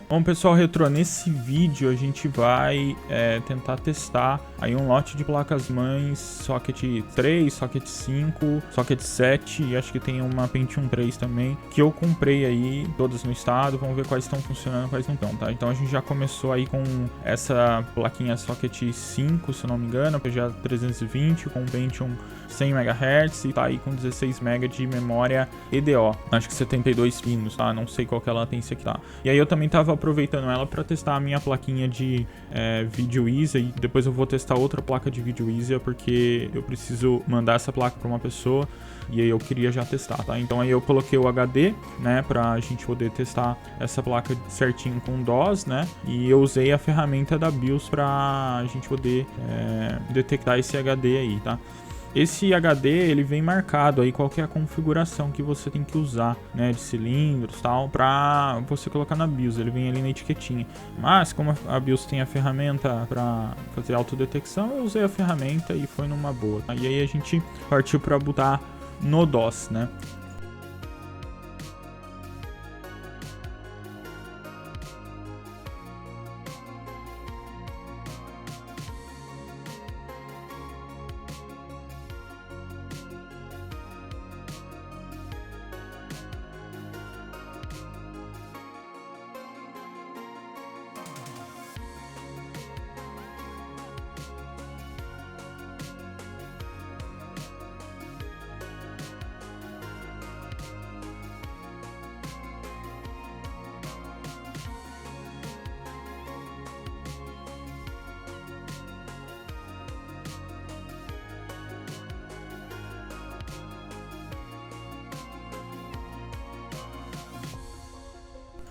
Bom, pessoal, Retro, nesse vídeo a gente vai tentar testar aí um lote de placas-mães Socket 3, Socket 5, Socket 7 e acho que tem uma Pentium 3 também, que eu comprei aí, todas no estado. Vamos ver quais estão funcionando e quais não estão, tá? Então a gente já começou aí com essa plaquinha Socket 5, se eu não me engano, já 320 com Pentium 100 MHz e tá aí com 16 MB de memória EDO, acho que 72 pinos, tá? Não sei qual que é a latência que tá. E aí eu também tava aproveitando ela para testar a minha plaquinha de vídeo ISA, e depois eu vou testar outra placa de vídeo ISA porque eu preciso mandar essa placa para uma pessoa e aí eu queria já testar, tá? Então aí eu coloquei o HD, né, pra gente poder testar essa placa certinho com DOS, né? E eu usei a ferramenta da BIOS pra gente poder detectar esse HD aí, tá? Esse HD, ele vem marcado aí qual que é a configuração que você tem que usar, né, de cilindros e tal, pra você colocar na BIOS. Ele vem ali na etiquetinha. Mas, como a BIOS tem a ferramenta pra fazer autodetecção, eu usei a ferramenta e foi numa boa, tá? E aí a gente partiu pra botar no DOS, né?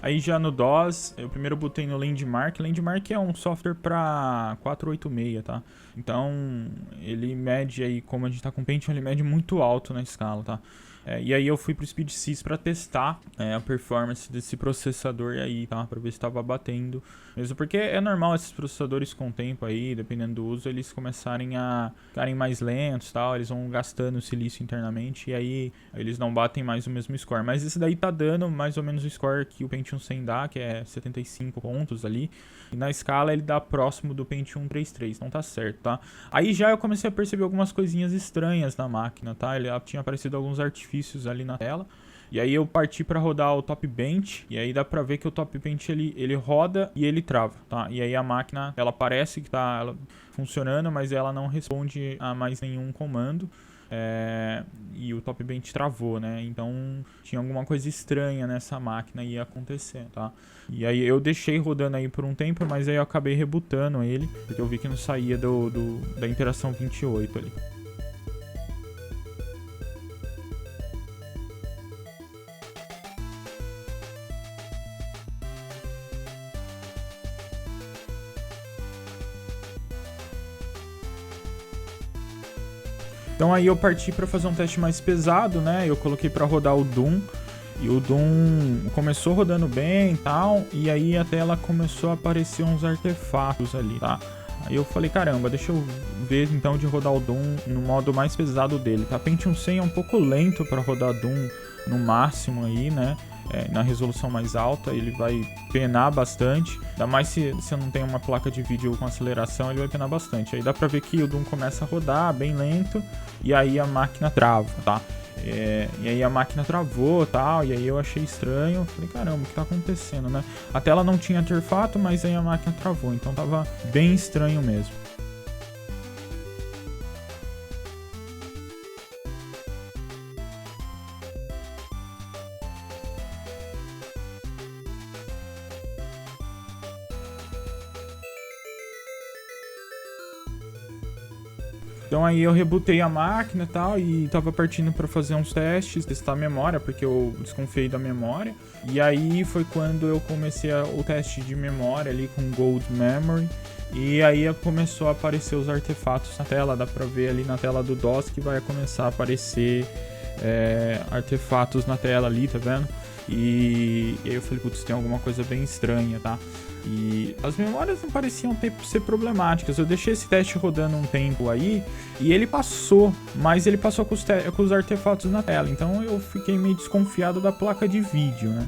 Aí já no DOS, eu primeiro botei no Landmark. Landmark é um software para 486, tá? Então, ele mede aí, como a gente tá com Pentium, ele mede muito alto na escala, tá? E aí eu fui pro SpeedSys para testar a performance desse processador aí, tá? Pra ver se tava batendo mesmo, porque é normal esses processadores com o tempo aí, dependendo do uso, eles começarem a ficarem mais lentos, tal, eles vão gastando silício internamente e aí eles não batem mais o mesmo score. Mas esse daí tá dando mais ou menos o score que o Pentium 100 dá, que é 75 pontos ali. E na escala ele dá próximo do Pentium 33, não tá certo, tá? Aí já eu comecei a perceber algumas coisinhas estranhas na máquina, tá? Ele tinha aparecido alguns artifícios ali na tela. E aí eu parti para rodar o Top Bench, e aí dá pra ver que o Top Bench ele roda e ele trava, tá? E aí a máquina, ela parece que tá funcionando, mas ela não responde a mais nenhum comando. E o Top Bench travou, né? Então tinha alguma coisa estranha nessa máquina ia acontecer, tá? E aí eu deixei rodando aí por um tempo, mas aí eu acabei rebutando ele, porque eu vi que não saía da interação 28 ali. Então aí eu parti para fazer um teste mais pesado, né? Eu coloquei para rodar o Doom. E o Doom começou rodando bem e tal. E aí a tela começou a aparecer uns artefatos ali, tá? Aí eu falei, caramba, deixa eu ver então de rodar o Doom no modo mais pesado dele, tá? Pentium 100 é um pouco lento para rodar Doom no máximo aí, né? Na resolução mais alta, ele vai penar bastante. Ainda mais se você não tem uma placa de vídeo com aceleração, ele vai penar bastante. Aí dá pra ver que o Doom começa a rodar bem lento e aí a máquina trava, tá? E aí a máquina travou e tal, e aí eu achei estranho. Falei, caramba, o que tá acontecendo, né? A tela não tinha artefato, mas aí a máquina travou, então tava bem estranho mesmo. Então aí eu rebutei a máquina e tal, e tava partindo para fazer uns testes, testar a memória, porque eu desconfiei da memória. E aí foi quando eu comecei o teste de memória ali com Gold Memory. E aí começou a aparecer os artefatos na tela, dá pra ver ali na tela do DOS que vai começar a aparecer artefatos na tela ali, tá vendo? E aí eu falei, putz, tem alguma coisa bem estranha, tá? E as memórias não pareciam ser problemáticas. Eu deixei esse teste rodando um tempo aí e ele passou, mas ele passou com os artefatos na tela. Então eu fiquei meio desconfiado da placa de vídeo, né?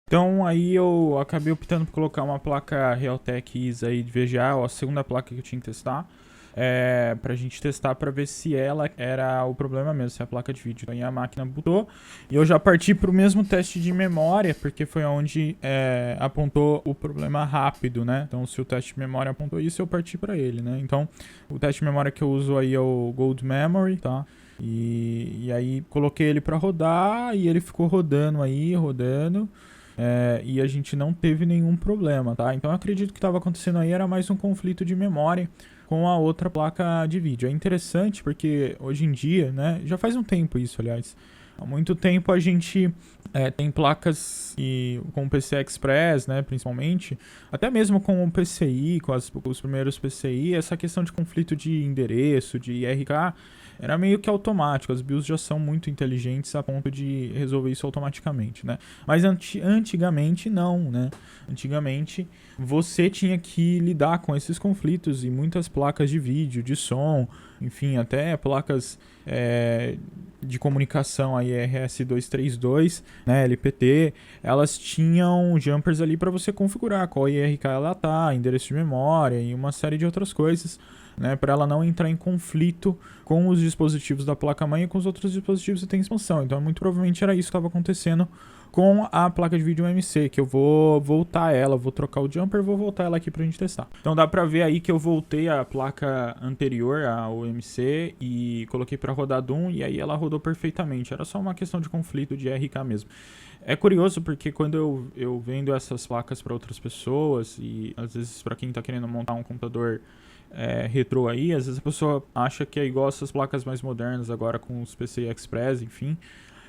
Então aí eu acabei optando por colocar uma placa Realtek ISA aí de VGA, a segunda placa que eu tinha que testar. Pra gente testar pra ver se ela era o problema mesmo, se é a placa de vídeo. Aí a máquina botou e eu já parti pro mesmo teste de memória, porque foi onde apontou o problema rápido, né? Então se o teste de memória apontou isso, eu parti pra ele, né? Então o teste de memória que eu uso aí é o Gold Memory, tá? E aí coloquei ele pra rodar e ele ficou rodando aí, e a gente não teve nenhum problema, tá? Então eu acredito que estava acontecendo aí era mais um conflito de memória com a outra placa de vídeo. É interessante porque hoje em dia, né, já faz um tempo isso, aliás, há muito tempo a gente tem placas com o PCI Express, né, principalmente, até mesmo com o PCI, com os primeiros PCI, essa questão de conflito de endereço, de IRK, era meio que automático. As BIOS já são muito inteligentes a ponto de resolver isso automaticamente, né? Mas antigamente não, né? Antigamente você tinha que lidar com esses conflitos e muitas placas de vídeo, de som, enfim, até placas de comunicação aí RS232, né, LPT, elas tinham jumpers ali para você configurar qual IRK ela tá, endereço de memória e uma série de outras coisas, né, para ela não entrar em conflito com os dispositivos da placa-mãe e com os outros dispositivos que tem expansão. Então, muito provavelmente era isso que estava acontecendo com a placa de vídeo MC, que eu vou voltar ela, vou trocar o jumper, vou voltar ela aqui pra gente testar. Então dá pra ver aí que eu voltei a placa anterior ao MC e coloquei pra rodar Doom e aí ela rodou perfeitamente. Era só uma questão de conflito de RK mesmo. É curioso porque quando eu vendo essas placas para outras pessoas e às vezes para quem tá querendo montar um computador retrô aí, às vezes a pessoa acha que é igual essas placas mais modernas agora com os PCI Express, enfim,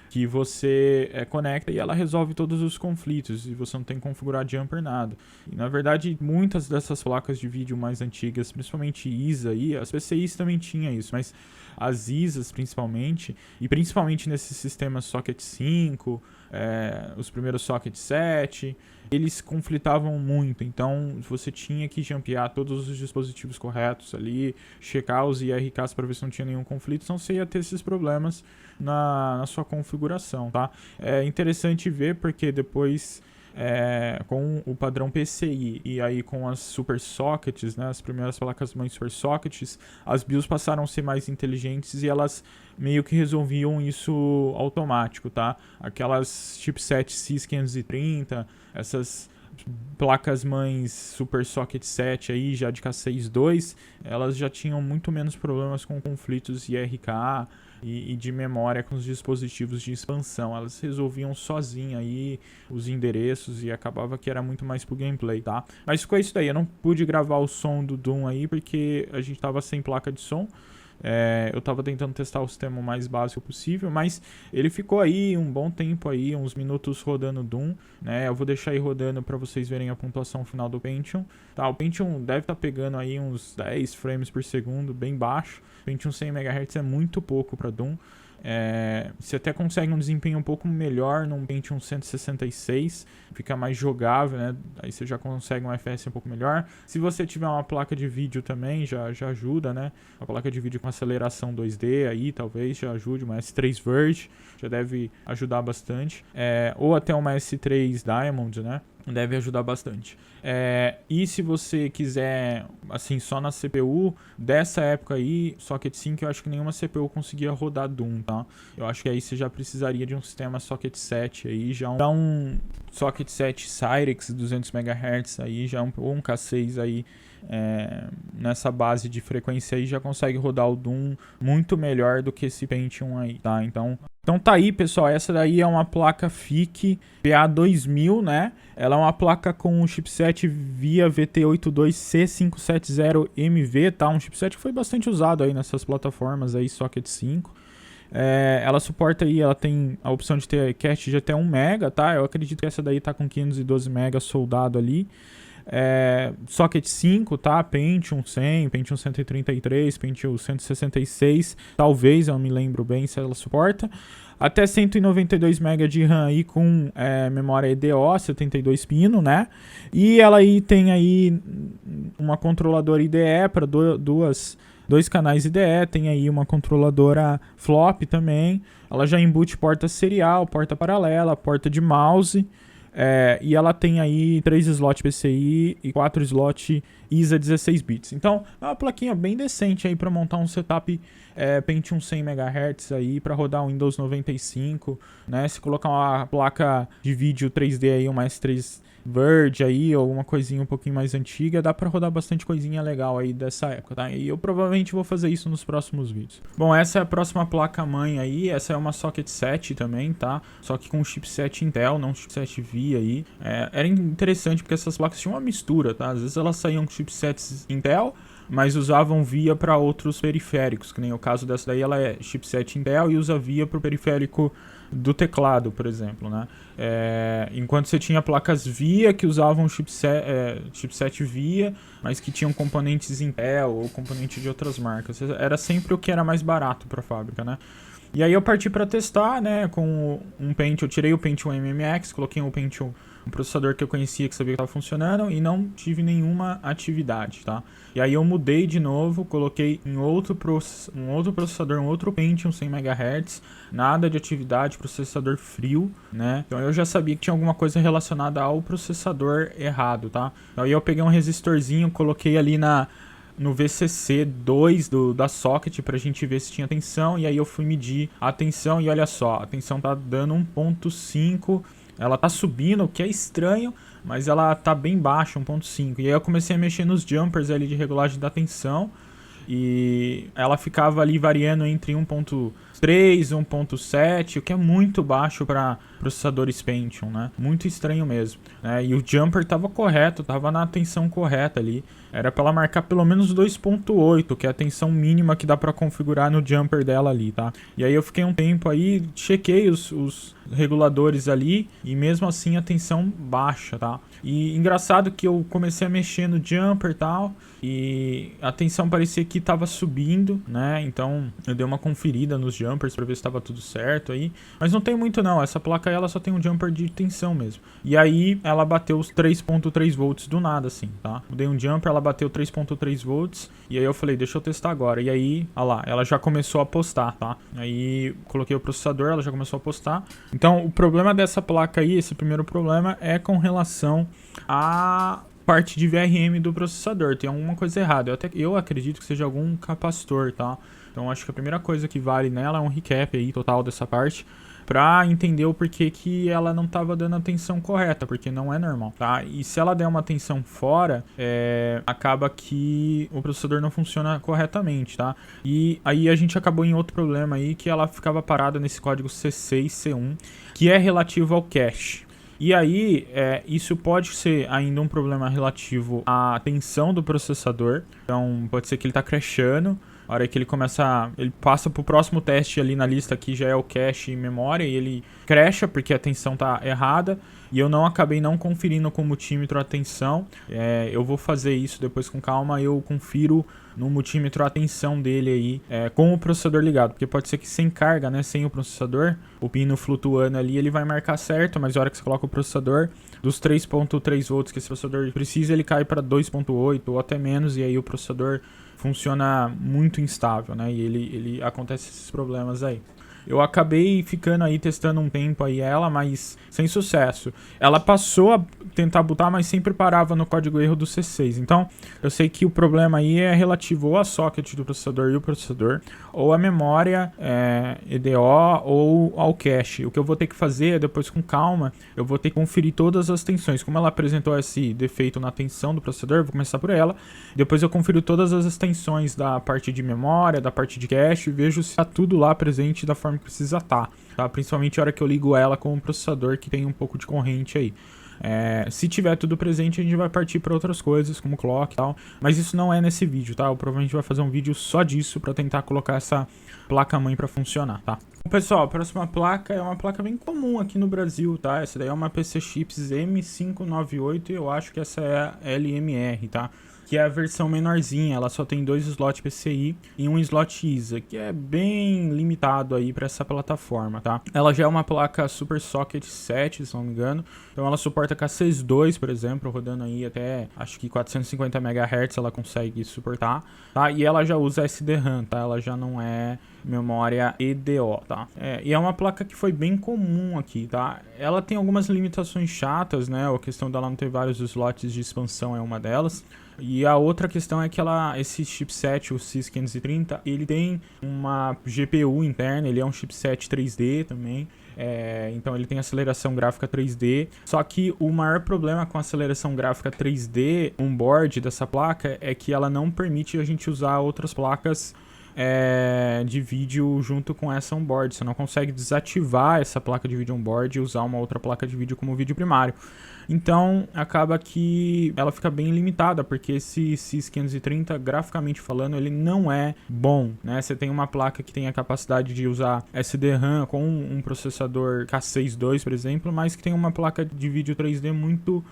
que você conecta e ela resolve todos os conflitos e você não tem que configurar jumper, nada. E na verdade, muitas dessas placas de vídeo mais antigas, principalmente ISA aí, as PCIs também tinham isso, mas as ISAs principalmente, e principalmente nesses sistemas Socket 5, os primeiros Socket 7, eles conflitavam muito, então você tinha que jumpear todos os dispositivos corretos ali, checar os IRKs para ver se não tinha nenhum conflito, senão você ia ter esses problemas na sua configuração, tá? É interessante ver porque depois com o padrão PCI e aí com as Super Sockets, né, as primeiras placas-mãe Super Sockets, as BIOS passaram a ser mais inteligentes e elas meio que resolviam isso automático, tá? Aquelas chipset CIS530, essas placas-mães Super Socket 7 aí, já de K6.2, elas já tinham muito menos problemas com conflitos IRK e de memória com os dispositivos de expansão. Elas resolviam sozinha aí os endereços e acabava que era muito mais pro gameplay, tá? Mas ficou isso daí. Eu não pude gravar o som do Doom aí porque a gente tava sem placa de som. Eu tava tentando testar o sistema o mais básico possível, mas ele ficou aí um bom tempo aí, uns minutos rodando Doom, né? Eu vou deixar aí rodando para vocês verem a pontuação final do Pentium. Tá, o Pentium deve estar pegando aí uns 10 frames por segundo, bem baixo. O Pentium 100 MHz é muito pouco para Doom. Você até consegue um desempenho um pouco melhor num Pentium 166, fica mais jogável, né? Aí você já consegue um FPS um pouco melhor. Se você tiver uma placa de vídeo também, já ajuda, né? Uma placa de vídeo com aceleração 2D aí, talvez já ajude. Uma S3 Verge já deve ajudar bastante. Ou até uma S3 Diamond, né? Deve ajudar bastante. E se você quiser, assim, só na CPU, dessa época aí, Socket 5, eu acho que nenhuma CPU conseguia rodar Doom, tá? Eu acho que aí você já precisaria de um sistema Socket 7 aí, já um Socket 7 Cyrix 200 MHz aí, já ou um K6 aí, nessa base de frequência aí, já consegue rodar o Doom muito melhor do que esse Pentium aí, tá? Então tá aí, pessoal, essa daí é uma placa FIC PA2000, né? Ela é uma placa com um chipset VIA VT82C570MV, tá? Um chipset que foi bastante usado aí nessas plataformas aí, Socket 5. Ela suporta aí, ela tem a opção de ter cache de até 1 MB, tá? Eu acredito que essa daí tá com 512 MB soldado ali. Socket 5, tá? Pentium 100, Pentium 133, Pentium 166, talvez, eu não me lembro bem se ela suporta. Até 192 MB de RAM aí com memória EDO, 72 pino, né? E ela aí tem aí uma controladora IDE para dois canais IDE, tem aí uma controladora flop também. Ela já embute porta serial, porta paralela, porta de mouse. E ela tem aí 3 slots PCI e 4 slots ISA 16 bits. Então, é uma plaquinha bem decente aí para montar um setup Pentium 100 MHz aí para rodar o Windows 95, né? Se colocar uma placa de vídeo 3D aí, uma S3 Verge aí, ou uma coisinha um pouquinho mais antiga, dá pra rodar bastante coisinha legal aí dessa época, tá? E eu provavelmente vou fazer isso nos próximos vídeos. Bom, essa é a próxima placa-mãe aí, essa é uma Socket 7 também, tá? Só que com chipset Intel, não chipset VIA aí. Era interessante porque essas placas tinham uma mistura, tá? Às vezes elas saíam com chipsets Intel, mas usavam VIA para outros periféricos, que nem o caso dessa daí, ela é chipset Intel e usa VIA para o periférico do teclado, por exemplo, né? Enquanto você tinha placas VIA que usavam chipset VIA, mas que tinham componentes Intel ou componentes de outras marcas. Era sempre o que era mais barato para a fábrica, né? E aí eu parti para testar, né? Com um Pentium, eu tirei o Pentium MMX, coloquei um Pentium, um processador que eu conhecia, que sabia que estava funcionando, e não tive nenhuma atividade, tá? E aí eu mudei de novo, coloquei em um outro processador, um outro Pentium 100 MHz, nada de atividade, processador frio, né? Então eu já sabia que tinha alguma coisa relacionada ao processador errado, tá? Então aí eu peguei um resistorzinho, coloquei ali no VCC2 da socket pra gente ver se tinha tensão, e aí eu fui medir a tensão e olha só, a tensão tá dando 1.5, ela tá subindo, o que é estranho, mas ela tá bem baixa, 1.5. E aí eu comecei a mexer nos jumpers ali de regulagem da tensão, e ela ficava ali variando entre 1.3 e 1.7, o que é muito baixo para processadores Pentium, né? Muito estranho mesmo, né? E o jumper tava correto, tava na tensão correta ali. Era para ela marcar pelo menos 2.8, que é a tensão mínima que dá para configurar no jumper dela ali, tá? E aí eu fiquei um tempo aí, chequei os reguladores ali e mesmo assim a tensão baixa, tá? E engraçado que eu comecei a mexer no jumper e tal, e a tensão parecia que tava subindo, né? Então eu dei uma conferida nos jumpers para ver se tava tudo certo aí, mas não tem muito não, essa placa aí, ela só tem um jumper de tensão mesmo. E aí ela bateu os 3.3 volts do nada assim, tá? Eu dei um jumper, ela bateu 3.3 volts, e aí eu falei, deixa eu testar agora. E aí, olha lá, ela já começou a postar, tá? Aí coloquei o processador, ela já começou a postar. Então o problema dessa placa aí, esse primeiro problema é com relação a parte de VRM do processador, tem alguma coisa errada. Eu acredito que seja algum capacitor, tá? Então acho que a primeira coisa que vale nela é um recap aí total dessa parte, pra entender o porquê que ela não tava dando a tensão correta, porque não é normal, tá? E se ela der uma tensão fora, acaba que o processador não funciona corretamente, tá? E aí a gente acabou em outro problema aí, que ela ficava parada nesse código C6, C1, que é relativo ao cache. E aí, isso pode ser ainda um problema relativo à tensão do processador. Então, pode ser que ele tá crashando. A hora que ele ele passa pro próximo teste ali na lista, que já é o cache e memória, e ele crasha porque a tensão tá errada. E eu acabei não conferindo com o multímetro a tensão. Eu vou fazer isso depois com calma, eu confiro no multímetro a tensão dele aí, com o processador ligado, porque pode ser que sem carga, né, sem o processador, o pino flutuando ali, ele vai marcar certo, mas a hora que você coloca o processador, dos 3.3 volts que esse processador precisa, ele cai para 2.8 ou até menos, e aí o processador funciona muito instável, né, e ele acontece esses problemas aí. Eu acabei ficando aí testando um tempo aí ela, mas sem sucesso. Ela passou a tentar botar, mas sempre parava no código erro do C6. Então, eu sei que o problema aí é relativo ou à socket do processador e o processador, ou à memória EDO, ou ao cache. O que eu vou ter que fazer, depois com calma, eu vou ter que conferir todas as tensões. Como ela apresentou esse defeito na tensão do processador, eu vou começar por ela. Depois eu confiro todas as tensões da parte de memória, da parte de cache, e vejo se está tudo lá presente da forma que precisa estar, tá? Principalmente a hora que eu ligo ela com o processador que tem um pouco de corrente aí. Se tiver tudo presente, a gente vai partir para outras coisas, como clock e tal, mas isso não é nesse vídeo, tá? Eu provavelmente vai fazer um vídeo só disso para tentar colocar essa placa-mãe para funcionar, tá? Bom, pessoal, a próxima placa é uma placa bem comum aqui no Brasil, tá? Essa daí é uma PC Chips M598 e eu acho que essa é a LMR, tá? que é a versão menorzinha, ela só tem 2 slots PCI e 1 slot ISA, que é bem limitado aí para essa plataforma, tá? Ela já é uma placa Super Socket 7, se não me engano, então ela suporta K62, por exemplo, rodando aí até, acho que 450 MHz ela consegue suportar, tá? E ela já usa SDRAM, tá? Ela já não é memória EDO, tá? E é uma placa que foi bem comum aqui, tá? Ela tem algumas limitações chatas, né? A questão dela não ter vários slots de expansão é uma delas. E a outra questão é que esse chipset, o CIS530, ele tem uma GPU interna, ele é um chipset 3D também. Então ele tem aceleração gráfica 3D. Só que o maior problema com a aceleração gráfica 3D on-board dessa placa é que ela não permite a gente usar outras placas de vídeo junto com essa onboard. Você não consegue desativar essa placa de vídeo onboard e usar uma outra placa de vídeo como vídeo primário. Então acaba que ela fica bem limitada, porque esse CIS530, graficamente falando, ele não é bom, né? Você tem uma placa que tem a capacidade de usar SDRAM com um processador K62, por exemplo, mas que tem uma placa de vídeo 3D muito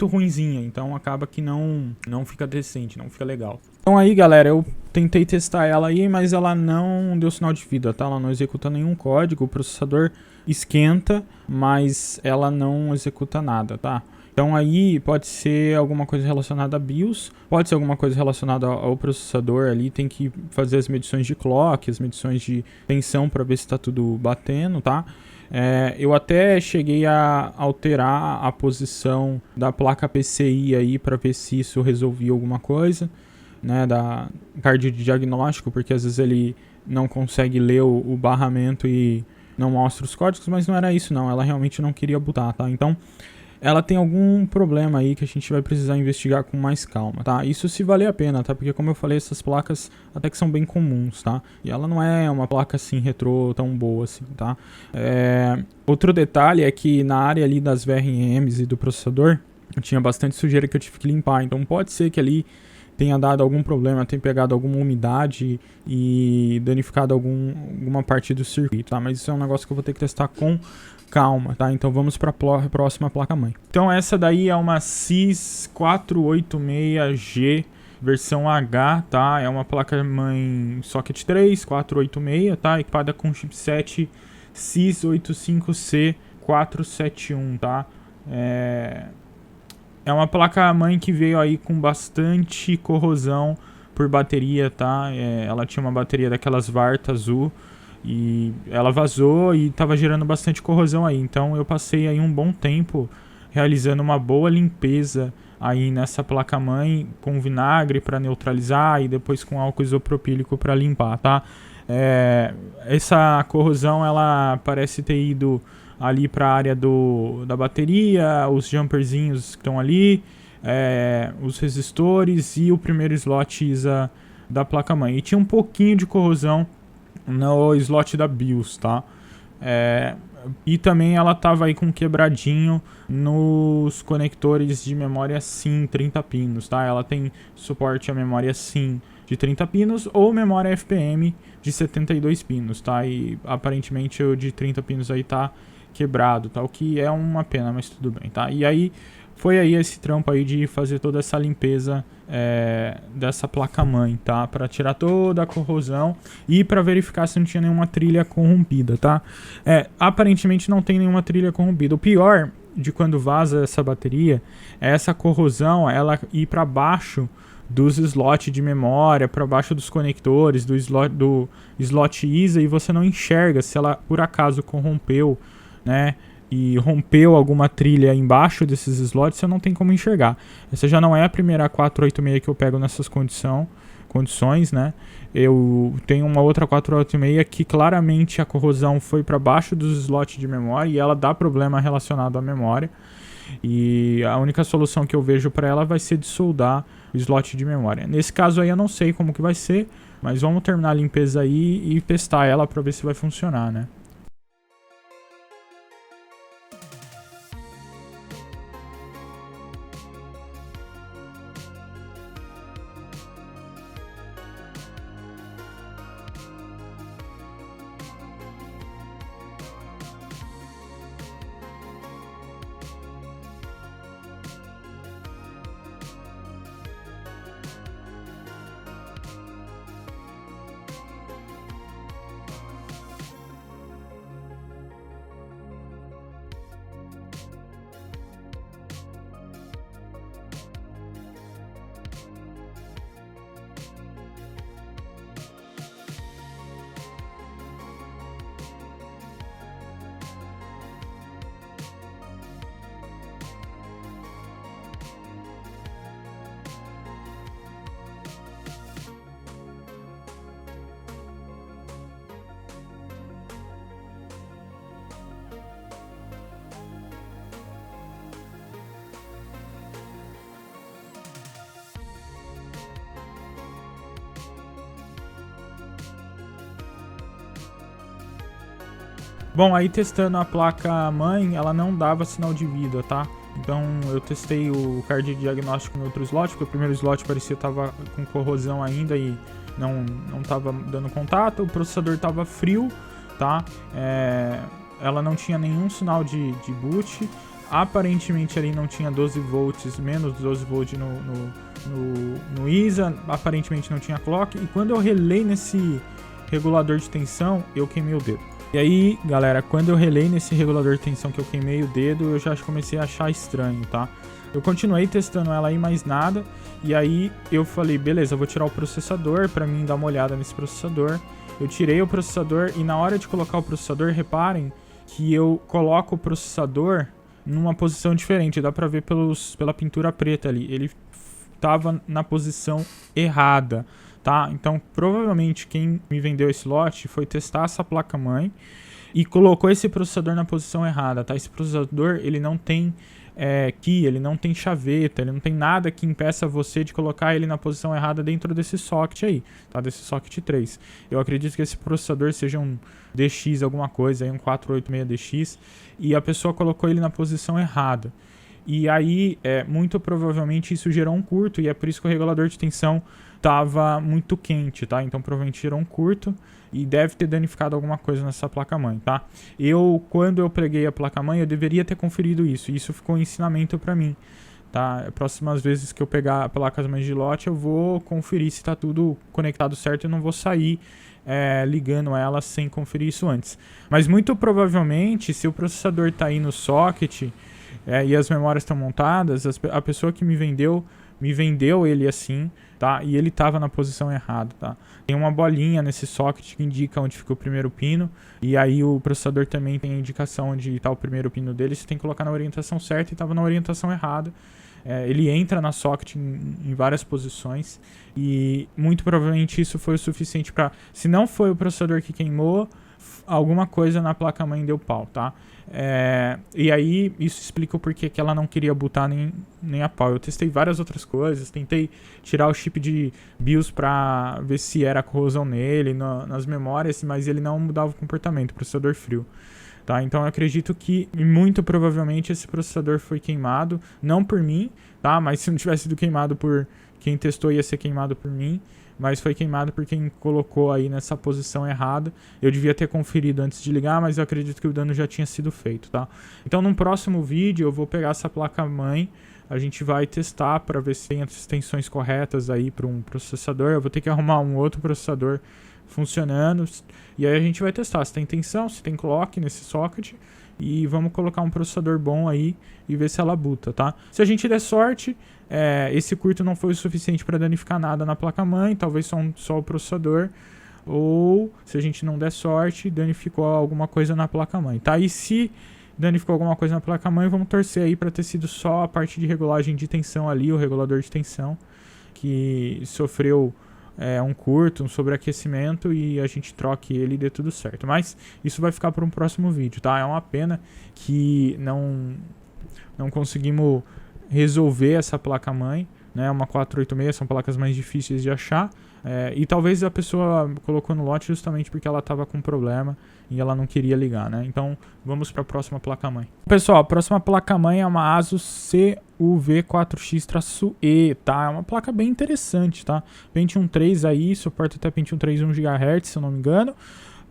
ruinzinha, então acaba que não fica decente, não fica legal. Então aí, galera, eu tentei testar ela aí, mas ela não deu sinal de vida, tá? Ela não executa nenhum código, o processador esquenta, mas ela não executa nada, tá? Então aí pode ser alguma coisa relacionada a BIOS, pode ser alguma coisa relacionada ao processador ali, tem que fazer as medições de clock, as medições de tensão para ver se tá tudo batendo, tá? Eu até cheguei a alterar a posição da placa PCI aí para ver se isso resolvia alguma coisa, né, da card de diagnóstico, porque às vezes ele não consegue ler o barramento e não mostra os códigos, mas não era isso não, ela realmente não queria botar, tá? Então ela tem algum problema aí que a gente vai precisar investigar com mais calma, tá? Isso se valer a pena, tá? Porque como eu falei, essas placas até que são bem comuns, tá? E ela não é uma placa assim retrô tão boa assim, tá? Outro detalhe é que na área ali das VRMs e do processador tinha bastante sujeira que eu tive que limpar, então pode ser que ali tenha dado algum problema, tenha pegado alguma umidade e danificado alguma parte do circuito, tá? Mas isso é um negócio que eu vou ter que testar com calma, tá? Então vamos para a próxima placa-mãe. Então essa daí é uma CIS486G versão H, tá? É uma placa-mãe Socket 3, 486, tá? Equipada com chipset CIS85C471, tá? É uma placa-mãe que veio aí com bastante corrosão por bateria, tá? Ela tinha uma bateria daquelas Varta azul e ela vazou e estava gerando bastante corrosão aí. Então eu passei aí um bom tempo realizando uma boa limpeza aí nessa placa-mãe com vinagre para neutralizar e depois com álcool isopropílico para limpar, tá? Essa corrosão ela parece ter ido ali para a área da bateria, os jumperzinhos que estão ali, os resistores e o primeiro slot ISA da placa-mãe. E tinha um pouquinho de corrosão no slot da BIOS, tá? E também ela tava aí com quebradinho nos conectores de memória SIM 30 pinos, tá? Ela tem suporte a memória SIM de 30 pinos ou memória FPM de 72 pinos, tá? E aparentemente o de 30 pinos aí tá quebrado, tá? O que é uma pena, mas tudo bem, tá? E aí foi aí esse trampo aí de fazer toda essa limpeza dessa placa-mãe, tá? Para tirar toda a corrosão e para verificar se não tinha nenhuma trilha corrompida, tá? Aparentemente não tem nenhuma trilha corrompida. O pior de quando vaza essa bateria é essa corrosão, ela ir para baixo dos slots de memória, para baixo dos conectores, do slot ISA, e você não enxerga se ela por acaso corrompeu, né? E rompeu alguma trilha embaixo desses slots, você não tem como enxergar. Essa já não é a primeira 486 que eu pego nessas condições, né? Eu tenho uma outra 486 que claramente a corrosão foi para baixo dos slots de memória e ela dá problema relacionado à memória. E a única solução que eu vejo para ela vai ser de soldar o slot de memória. Nesse caso aí eu não sei como que vai ser, mas vamos terminar a limpeza aí e testar ela para ver se vai funcionar, né? Bom, aí testando a placa-mãe, ela não dava sinal de vida, tá? Então eu testei o card diagnóstico no outro slot, porque o primeiro slot parecia que tava com corrosão ainda e não tava dando contato. O processador tava frio, tá? Ela não tinha nenhum sinal de boot. Aparentemente ali não tinha 12 volts, menos 12 volts no ISA. Aparentemente não tinha clock. E quando eu relei nesse regulador de tensão, eu queimei o dedo. E aí, galera, quando eu relei nesse regulador de tensão que eu queimei o dedo, eu já comecei a achar estranho, tá? Eu continuei testando ela aí, mais nada. E aí eu falei, beleza, eu vou tirar o processador pra mim dar uma olhada nesse processador. Eu tirei o processador e na hora de colocar o processador, reparem que eu coloco o processador numa posição diferente. Dá pra ver pela pintura preta ali. Ele tava na posição errada. Tá? Então, provavelmente quem me vendeu esse lote foi testar essa placa-mãe e colocou esse processador na posição errada, tá? Esse processador, ele não tem key, ele não tem chaveta, ele não tem nada que impeça você de colocar ele na posição errada dentro desse socket aí, tá? Desse socket 3. Eu acredito que esse processador seja um DX alguma coisa, aí um 486DX, e a pessoa colocou ele na posição errada. E aí, muito provavelmente isso gerou um curto, e é por isso que o regulador de tensão estava muito quente, tá? Então provavelmente gerou um curto e deve ter danificado alguma coisa nessa placa-mãe, tá? Quando eu preguei a placa-mãe, eu deveria ter conferido isso, e isso ficou um ensinamento para mim, tá? Próximas vezes que eu pegar placas-mães de lote, eu vou conferir se tá tudo conectado certo e não vou sair ligando ela sem conferir isso antes. Mas muito provavelmente, se o processador tá aí no socket e as memórias estão montadas, a pessoa que me vendeu ele assim, tá? E ele tava na posição errada, tá? Tem uma bolinha nesse socket que indica onde fica o primeiro pino, e aí o processador também tem a indicação onde tá o primeiro pino dele. Você tem que colocar na orientação certa e tava na orientação errada. Ele entra na socket em várias posições, e muito provavelmente isso foi o suficiente para, se não foi o processador que queimou, alguma coisa na placa-mãe deu pau, tá? E aí isso explica o porquê que ela não queria botar nem a pau. Eu testei várias outras coisas, tentei tirar o chip de BIOS pra ver se era corrosão nele, nas memórias, mas ele não mudava o comportamento, processador frio. Tá? Então eu acredito que muito provavelmente esse processador foi queimado, não por mim, tá? Mas se não tivesse sido queimado por quem testou, ia ser queimado por mim. Mas foi queimado por quem colocou aí nessa posição errada. Eu devia ter conferido antes de ligar, mas eu acredito que o dano já tinha sido feito, tá? Então, num próximo vídeo, eu vou pegar essa placa-mãe, a gente vai testar para ver se tem as extensões corretas aí para um processador. Eu vou ter que arrumar um outro processador funcionando, e aí a gente vai testar se tem tensão, se tem clock nesse socket, e vamos colocar um processador bom aí e ver se ela buta, tá? Se a gente der sorte, esse curto não foi o suficiente para danificar nada na placa-mãe, talvez só o processador, ou se a gente não der sorte, danificou alguma coisa na placa-mãe, tá? E se danificou alguma coisa na placa-mãe, vamos torcer aí para ter sido só a parte de regulagem de tensão ali, o regulador de tensão, que sofreu um curto, um sobreaquecimento, e a gente troque ele e dê tudo certo. Mas isso vai ficar para um próximo vídeo, tá? É uma pena que não conseguimos resolver essa placa-mãe, né? Uma 486, são placas mais difíceis de achar, e talvez a pessoa colocou no lote justamente porque ela estava com problema e ela não queria ligar, né? Então vamos para a próxima placa-mãe. Pessoal, a próxima placa-mãe é uma ASUS CUV4X-E, tá? É uma placa bem interessante, tá? Pentium 3 aí, suporta até Pentium 3 1 GHz, se eu não me engano.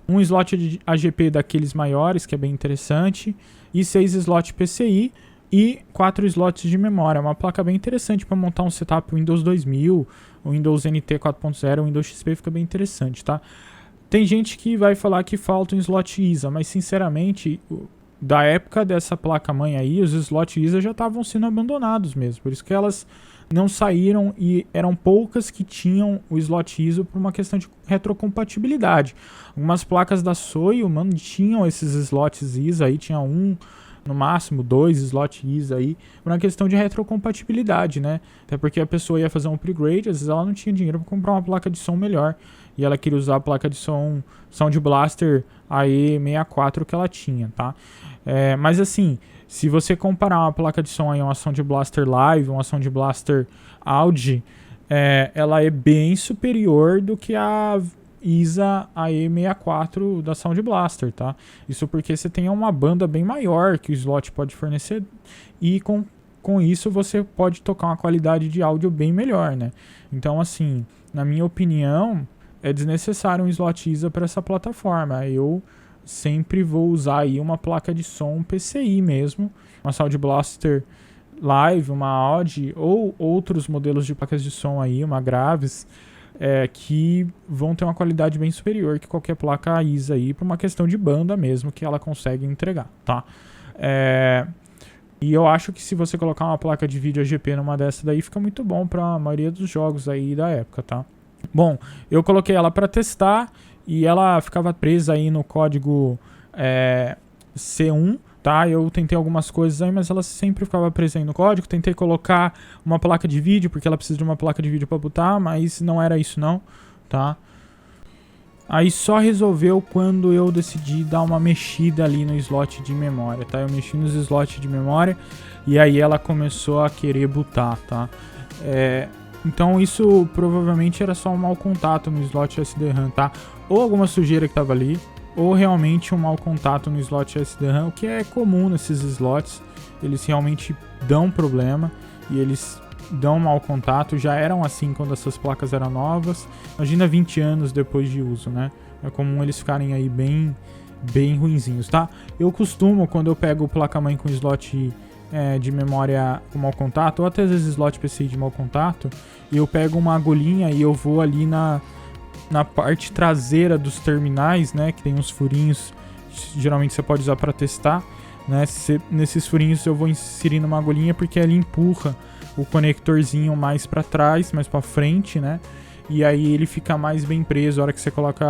Um slot de AGP daqueles maiores, que é bem interessante, e 6 slots PCI, e 4 slots de memória. Uma placa bem interessante para montar um setup Windows 2000, o Windows NT 4.0, o Windows XP, fica bem interessante, tá? Tem gente que vai falar que falta um slot ISA, mas sinceramente, da época dessa placa-mãe aí, os slots ISA já estavam sendo abandonados mesmo, por isso que elas não saíram, e eram poucas que tinham o slot ISO por uma questão de retrocompatibilidade. Algumas placas da Soio, mano, tinham esses slots ISA aí, tinha no máximo 2 slots ISA aí, por uma questão de retrocompatibilidade, né? Até porque a pessoa ia fazer um upgrade, às vezes ela não tinha dinheiro para comprar uma placa de som melhor, e ela queria usar a placa de som Sound Blaster AE64 que ela tinha, tá? Mas assim, se você comparar uma placa de som aí, uma Sound Blaster Live, uma Sound Blaster Audi, ela é bem superior do que a ISA AE64 da Sound Blaster, tá? Isso porque você tem uma banda bem maior que o slot pode fornecer e com isso você pode tocar uma qualidade de áudio bem melhor, né? Então, assim, na minha opinião, é desnecessário um slot ISA para essa plataforma. Eu sempre vou usar aí uma placa de som PCI mesmo, uma Sound Blaster Live, uma Audi ou outros modelos de placas de som aí, uma Graves, que vão ter uma qualidade bem superior que qualquer placa ISA aí, por uma questão de banda mesmo que ela consegue entregar, tá? E eu acho que se você colocar uma placa de vídeo AGP numa dessa daí, fica muito bom para a maioria dos jogos aí da época, tá? Bom, eu coloquei ela para testar e ela ficava presa aí no código C1, tá? Eu tentei algumas coisas aí, mas ela sempre ficava presa aí no código. Tentei colocar uma placa de vídeo, porque ela precisa de uma placa de vídeo para botar, mas não era isso não, tá? Aí só resolveu quando eu decidi dar uma mexida ali no slot de memória, tá? Eu mexi nos slots de memória e aí ela começou a querer botar, tá? Então isso provavelmente era só um mau contato no slot SD-RAM, tá? Ou alguma sujeira que tava ali, ou realmente um mau contato no slot SD-RAM, o que é comum nesses slots. Eles realmente dão problema e eles dão mau contato. Já eram assim quando essas placas eram novas. Imagina 20 anos depois de uso, né? É comum eles ficarem aí bem ruinzinhos, tá? Eu costumo, quando eu pego placa-mãe com slot de memória com mau contato, ou até às vezes slot PCI de mau contato, eu pego uma agulhinha e eu vou ali na parte traseira dos terminais, né, que tem uns furinhos, geralmente você pode usar para testar, né? Nesses furinhos eu vou inserindo uma agulhinha porque ele empurra o conectorzinho mais para trás, mais para frente, né? E aí ele fica mais bem preso. A hora que você coloca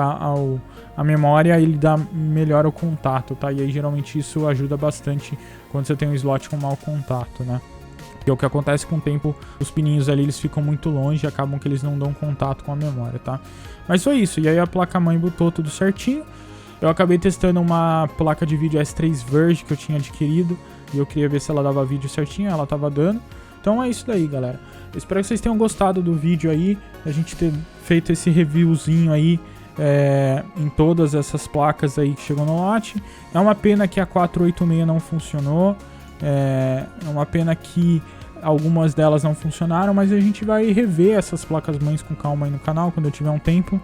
a memória, ele dá melhor o contato, tá? E aí geralmente isso ajuda bastante quando você tem um slot com mau contato, né? E o que acontece com o tempo, os pininhos ali eles ficam muito longe e acabam que eles não dão contato com a memória, tá? Mas foi isso. E aí a placa-mãe botou tudo certinho. Eu acabei testando uma placa de vídeo S3 Verge que eu tinha adquirido e eu queria ver se ela dava vídeo certinho, ela tava dando. Então é isso daí, galera. Eu espero que vocês tenham gostado do vídeo aí, a gente ter feito esse reviewzinho aí em todas essas placas aí que chegou no lote. É uma pena que a 486 não funcionou, é uma pena que algumas delas não funcionaram, mas a gente vai rever essas placas-mães com calma aí no canal, quando eu tiver um tempo.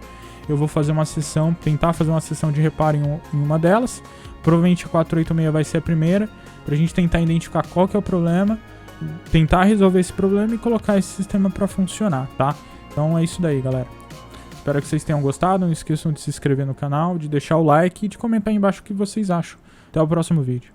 Eu vou fazer uma sessão, tentar fazer uma sessão de reparo em uma delas. Provavelmente a 486 vai ser a primeira, pra gente tentar identificar qual que é o problema, tentar resolver esse problema e colocar esse sistema para funcionar, tá? Então é isso daí, galera. Espero que vocês tenham gostado. Não esqueçam de se inscrever no canal, de deixar o like e de comentar aí embaixo o que vocês acham. Até o próximo vídeo.